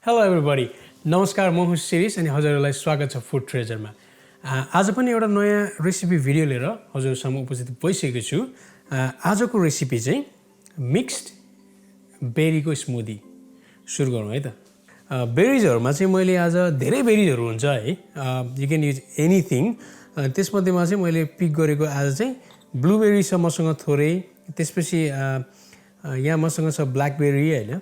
Hello everybody नमस्कार म हुँ सिरिस अनि हजुरहरूलाई स्वागत छ फुड ट्रेजरमा। आज पनि एउटा नयाँ रेसिपी भिडियो लिएर हजुरसम्म उपस्थित भइसकेको छु। आजको रेसिपी चाहिँ मिक्स्ड बेरीको स्मुदी सुरु गरौँ है त। बेरिजहरुमा चाहिँ मैले आज धेरै बेरिजहरु हुन्छ है, यु क्यान युज एनीथिङ। त्यसमध्येमा चाहिँ मैले पिक गरेको आज चाहिँ ब्लुबेरी छ मसँग थोरै, त्यसपछि यहाँ मसँग छ ब्ल्याकबेरी हैन,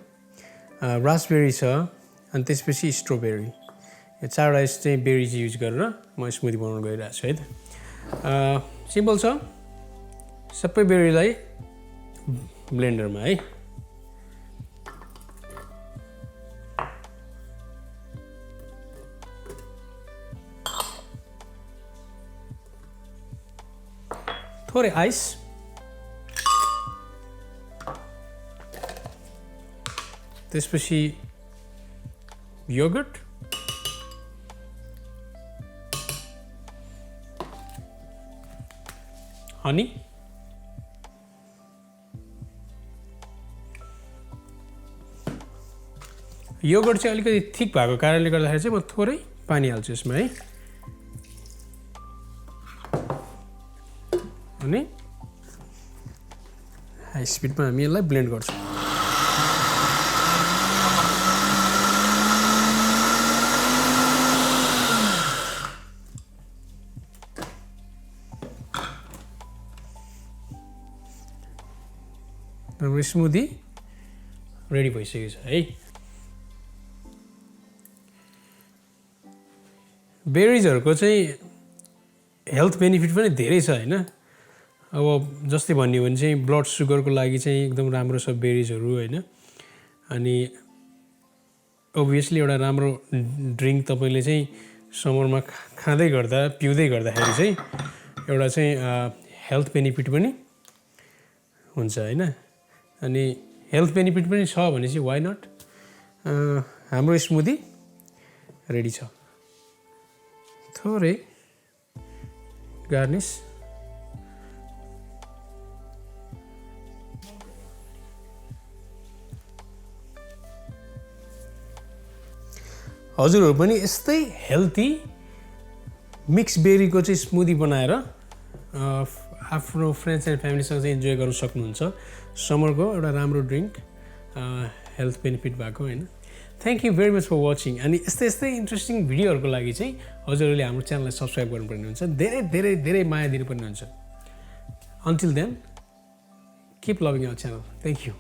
रास्पबेरी छ अनि त्यसपछि स्ट्रबेरी। यो चारवटा चाहिँ बेरिज युज गरेर म स्मुदी बनाउन गइरहेको छु है त। सिम्पल छ, सबै बेरीलाई ब्लेन्डरमा है। थोरै आइस, त्यसपछि योगर्ट, हनी, योगर्ट चाहिँ अलिकति थिक भएको कारणले गर्दाखेरि चाहिँ म थोरै पानी हाल्छु यसमा है। अनि हाई स्पिडमा हामी यसलाई ब्लेन्ड गर्छौँ। हाम्रो स्मुदी रेडी भइसकेको छ है। बेरिजहरुको चाहिँ हेल्थ बेनिफिट पनि धेरै छ हैन। अब जस्तै भन्ने हो भने चाहिँ ब्लड सुगरको लागि चाहिँ एकदम राम्रो छ बेरिजहरु हैन। अनि obviously एउटा राम्रो ड्रिंक तपाईले चाहिँ समरमा खाँदै गर्दा पिउँदै गर्दाखेरि चाहिँ एउटा चाहिँ हेल्थ बेनिफिट पनि हुन्छ हैन। अनि हेल्थ बेनिफिट पनि छ भने चाहिँ व्हाई नट। हाम्रो स्मुदी रेडी छ। थोरै गार्निश, हजुरहरु पनि यस्तै हेल्थी मिक्स बेरीको चाहिँ स्मुदी बनाएर आफ्नो फ्रेन्ड्स एन्ड फ्यामिलीसँग चाहिँ इन्जोय गर्न सक्नुहुन्छ। समरको एउटा राम्रो ड्रिंक, हेल्थ बेनिफिट भएको हैन। Thank you very much for watching. अनि यस्तै इन्ट्रेस्टिङ भिडियोहरुको लागि चाहिँ हजुरहरूले हाम्रो च्यानललाई सब्स्क्राइब गर्नुपर्ने हुन्छ, धेरै माया दिनुपर्ने हुन्छ। Until then, keep loving our channel. Thank you.